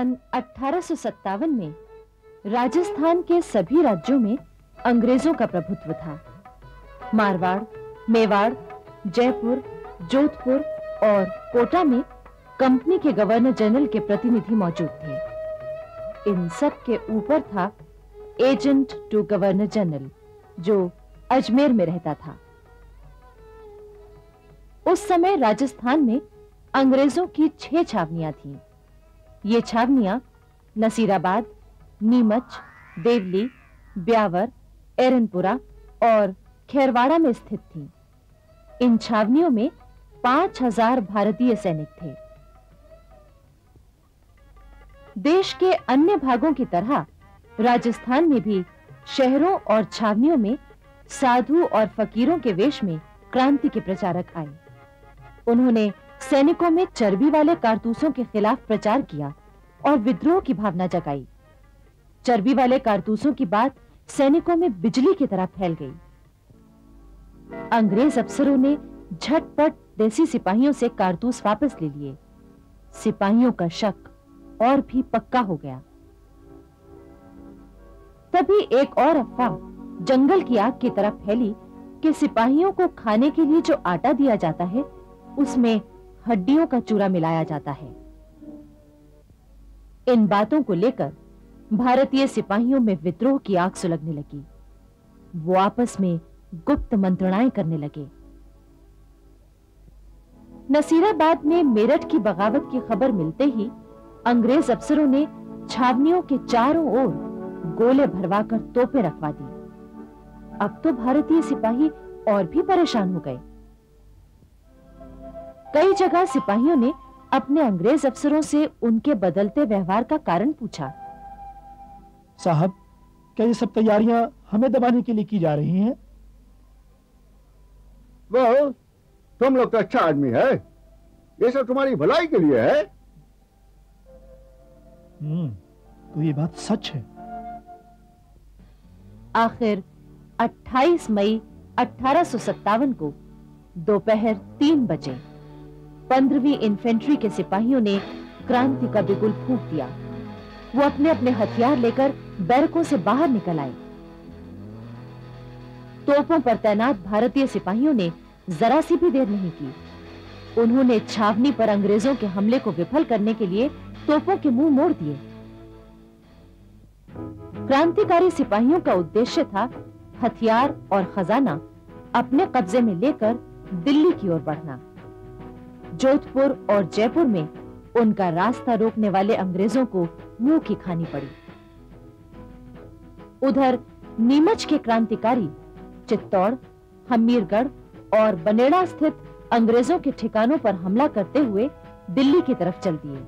सन 1857 में राजस्थान के सभी राज्यों में अंग्रेजों का प्रभुत्व था। मारवाड़, मेवाड़, जयपुर, जोधपुर और कोटा में कंपनी के गवर्नर जनरल के प्रतिनिधि मौजूद थे। इन सब के ऊपर था एजेंट टू गवर्नर जनरल, जो अजमेर में रहता था। उस समय राजस्थान में अंग्रेजों की 6 छावनियां थीं। ये छावनियां नसीराबाद, नीमच, देवली, ब्यावर, एरनपुरा और खेरवाड़ा में स्थित थीं। इन छावनियों में 5000 भारतीय सैनिक थे। देश के अन्य भागों की तरह राजस्थान में भी शहरों और छावनियों में साधु और फकीरों के वेश में क्रांति के प्रचारक आए। उन्होंने सैनिकों में चर्बी वाले कारतूसों के खिलाफ प्रचार किया और विद्रोह की भावना जगाई। चर्बी वाले कारतूसों की बात सैनिकों में बिजली की तरह फैल गई। अंग्रेज अफसरों ने झटपट देसी सिपाहियों से कारतूस वापस ले लिए। सिपाहियों का शक और भी पक्का हो गया। तभी एक और अफवाह जंगल की आग की तरह फैली कि सिपाहियों को खाने के लिए जो आटा दिया जाता है उसमें हड्डियों का चूरा मिलाया जाता है। इन बातों को लेकर भारतीय सिपाहियों में विद्रोह की आग सुलगने लगी। वो आपस में गुप्त मंत्रणाएं करने लगे। नसीराबाद में मेरठ की बगावत की खबर मिलते ही अंग्रेज अफसरों ने छावनियों के चारों ओर गोले भरवाकर तोपें रखवा दी। अब तो भारतीय सिपाही और भी परेशान हो गए। कई जगह सिपाहियों ने अपने अंग्रेज अफसरों से उनके बदलते व्यवहार का कारण पूछा। साहब, क्या ये सब तैयारियां हमें दबाने के लिए की जा रही हैं? वो तुम लोग तो अच्छा आदमी है, ये सब तुम्हारी भलाई के लिए है। तो ये बात सच है। आखिर 28 मई 1857 को दोपहर 3 बजे 15वीं इन्फेंट्री के सिपाहियों ने क्रांति का बिगुल फूंक दिया। वो अपने अपने हथियार लेकर बैरकों से बाहर निकल आए। तोपों पर तैनात भारतीय सिपाहियों ने जरा सी भी देर नहीं की। उन्होंने छावनी पर अंग्रेजों के हमले को विफल करने के लिए तोपों के मुंह मोड़ दिए। क्रांतिकारी सिपाहियों का उद्देश्य था हथियार और खजाना अपने कब्जे में लेकर दिल्ली की ओर बढ़ना। जोधपुर और जयपुर में उनका रास्ता रोकने वाले अंग्रेजों को मुंह की खानी पड़ी। उधर नीमच के क्रांतिकारी चित्तौड़, हमीरगढ़ और बनेड़ा स्थित अंग्रेजों के ठिकानों पर हमला करते हुए दिल्ली की तरफ चल दिए।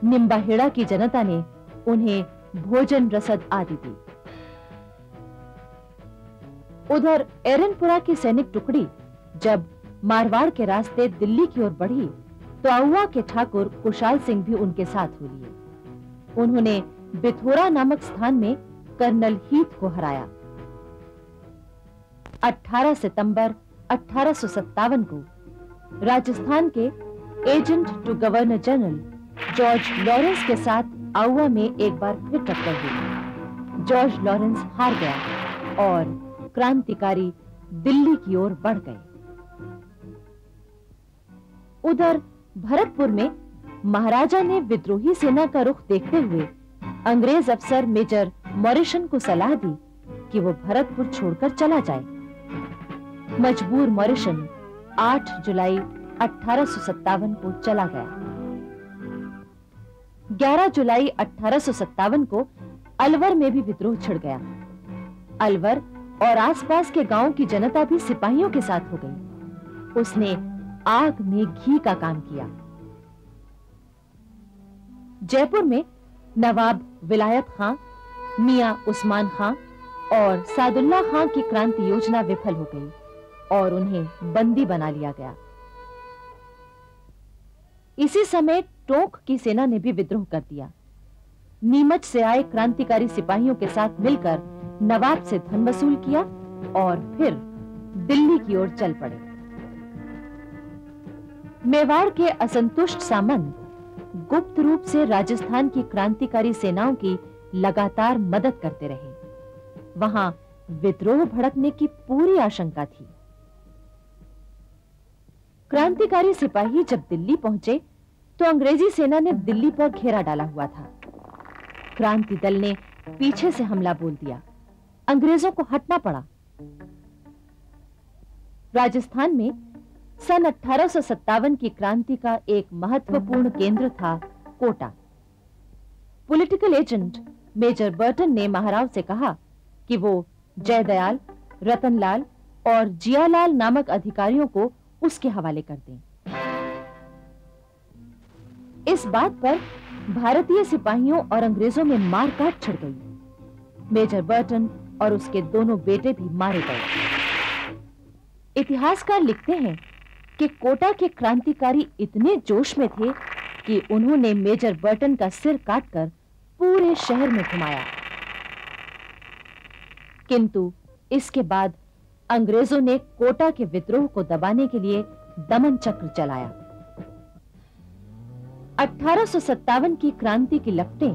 निम्बाहेड़ा की जनता ने उन्हें भोजन रसद आदि दी। उधर एरनपुरा की सैनिक टुकड़ी जब मारवाड़ के रास्ते दिल्ली की ओर बढ़ी तो आउवा के ठाकुर कुशाल सिंह भी उनके साथ हो लिए। उन्होंने बिथोरा नामक स्थान में कर्नल हीथ को हराया। 18 सितंबर 1857 को राजस्थान के agent to governor general George Lawrence के साथ आउवा में एक बार फिर टक्कर हुई। जॉर्ज लॉरेंस हार गया और क्रांतिकारी दिल्ली की ओर बढ़ गए। उधर भरतपुर में महाराजा ने विद्रोही सेना का रुख देखते हुए अंग्रेज अफसर मेजर मॉरिसन को सलाह दी कि वो भरतपुर छोड़कर चला जाए। मजबूर मॉरिसन 8 जुलाई 1857 को चला गया। 11 जुलाई 1857 को अलवर में भी विद्रोह छिड़ गया। अलवर और आसपास के गांवों की जनता भी सिपाहियों के साथ हो गई। उसने आग में घी का काम किया। जयपुर में नवाब विलायत खां, मियां उस्मान खां और सादुल्ला खां की क्रांति योजना विफल हो गई और उन्हें बंदी बना लिया गया। इसी समय टोंक की सेना ने भी विद्रोह कर दिया। नीमच से आए क्रांतिकारी सिपाहियों के साथ मिलकर नवाब से धन वसूल किया और फिर दिल्ली की ओर चल पड़े। मेवाड़ के असंतुष्ट सामंत गुप्त रूप से राजस्थान की क्रांतिकारी सेनाओं की लगातार मदद करते रहे। वहां विद्रोह भड़कने की पूरी आशंका थी। क्रांतिकारी सिपाही जब दिल्ली पहुंचे तो अंग्रेजी सेना ने दिल्ली पर घेरा डाला हुआ था। क्रांति दल ने पीछे से हमला बोल दिया। अंग्रेजों को हटना पड़ा। राजस्थान में सन 1857 की क्रांति का एक महत्वपूर्ण केंद्र था Kota. Political agent major Burton ने महाराव से कहा कि वो जयदयाल, रतनलाल और जियालाल नामक अधिकारियों को उसके हवाले कर दें। इस बात पर भारतीय सिपाहियों और अंग्रेजों में मारकाट छिड़ गई। मेजर बर्टन और उसके दोनों बेटे भी मारे गए। इतिहासकार लिखते हैं कि कोटा के क्रांतिकारी इतने जोश में थे कि उन्होंने मेजर बर्टन का सिर काटकर पूरे शहर में घुमाया। किंतु इसके बाद अंग्रेजों ने कोटा के विद्रोह को दबाने के लिए दमन चक्र चलाया। 1857 की क्रांति की लपटें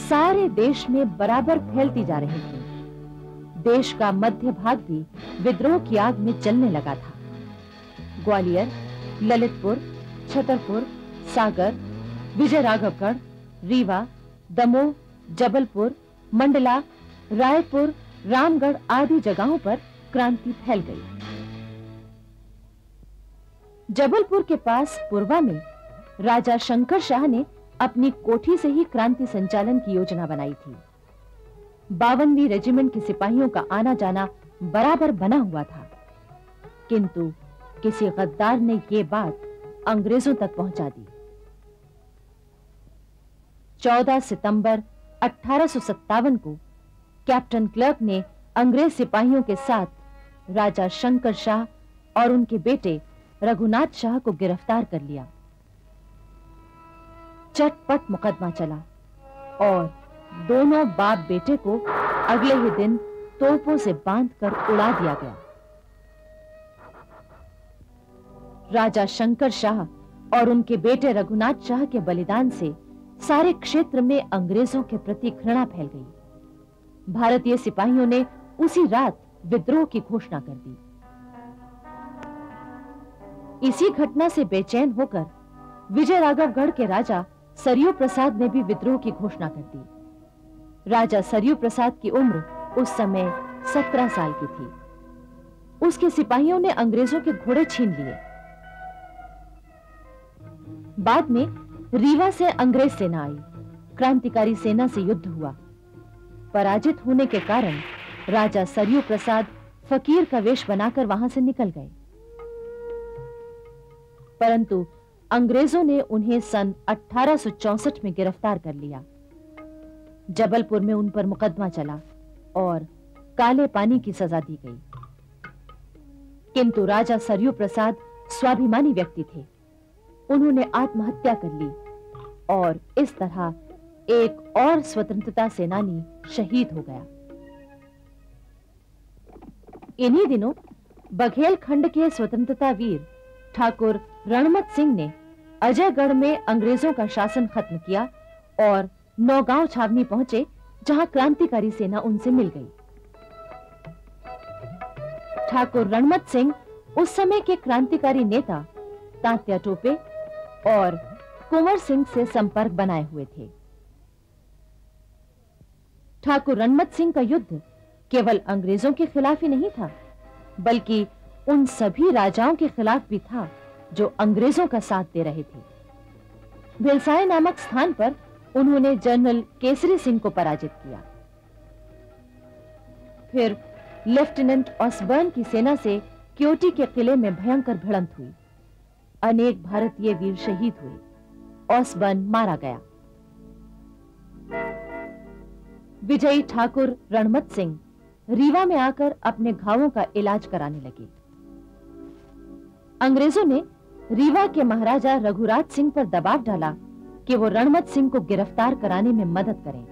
सारे देश में बराबर फैलती जा रही थी। देश का मध्य भाग भी विद्रोह की आग में जलने लगा था। ग्वालियर, ललितपुर, छतरपुर, सागर, विजयराघवगढ़, रीवा, दमोह, जबलपुर, मंडला, रायपुर, रामगढ़ आदि जगहों पर क्रांति फैल गई। जबलपुर के पास पुरवा में राजा शंकर शाह ने अपनी कोठी से ही क्रांति संचालन की योजना बनाई थी। 52वीं रेजिमेंट के सिपाहियों का आना जाना बराबर बना हुआ था, किंतु किसी गद्दार ने यह बात अंग्रेजों तक पहुंचा दी। 14 सितंबर 1857 को कैप्टन क्लर्क ने अंग्रेज सिपाहियों के साथ राजा शंकर शाह और उनके बेटे रघुनाथ शाह को गिरफ्तार कर लिया। चटपट मुकदमा चला और दोनों बाप बेटे को अगले ही दिन तोपों से बांधकर उड़ा दिया गया। राजा शंकर शाह और उनके बेटे रघुनाथ शाह के बलिदान से सारे क्षेत्र में अंग्रेजों के प्रति घृणा फैल गई। भारतीय सिपाहियों ने उसी रात विद्रोह की घोषणा कर दी। इसी घटना से बेचैन होकर विजयराघवगढ़ के राजा सरयू प्रसाद ने भी विद्रोह की घोषणा कर दी। राजा सरयू प्रसाद की उम्र उस समय 17 साल की थी। उसके सिपाहियों ने अंग्रेजों के घोड़े छीन लिए। बाद में रीवा से अंग्रेज सेना आई। क्रांतिकारी सेना से युद्ध हुआ। पराजित होने के कारण राजा सरयू प्रसाद फकीर का वेश बनाकर वहां से निकल गए, परंतु अंग्रेजों ने उन्हें सन 1864 में गिरफ्तार कर लिया। जबलपुर में उन पर मुकदमा चला और काले पानी की सजा दी गई। किंतु राजा सरयू प्रसाद स्वाभिमानी व्यक्ति थे। उन्होंने आत्महत्या कर ली और इस तरह एक और स्वतंत्रता सेनानी शहीद हो गया। इन्हीं दिनों बघेल खंड के स्वतंत्रता वीर ठाकुर रणमत सिंह ने अजयगढ़ में अंग्रेजों का शासन खत्म किया और नौगांव छावनी पहुंचे, जहां क्रांतिकारी सेना उनसे मिल गई। ठाकुर रणमत सिंह उस समय के क्रांतिकारी नेता तात्या टोपे और कुंवर सिंह से संपर्क बनाए हुए थे। ठाकुर रणमत सिंह का युद्ध केवल अंग्रेजों के खिलाफ ही नहीं था, बल्कि उन सभी राजाओं के खिलाफ भी था जो अंग्रेजों का साथ दे रहे थे। भिलसाई नामक स्थान पर उन्होंने जनरल केसरी सिंह को पराजित किया। फिर लेफ्टिनेंट ऑसबर्न की सेना से क्योटी के किले में भयंकर भिड़ंत हुई। अनेक भारतीय वीर शहीद हुए। ऑसबर्न मारा गया। विजयी ठाकुर रणमत सिंह रीवा में आकर अपने घावों का इलाज कराने लगे। अंग्रेजों ने रीवा के महाराजा रघुराज सिंह पर दबाव डाला कि वो रणमत सिंह को गिरफ्तार कराने में मदद करें।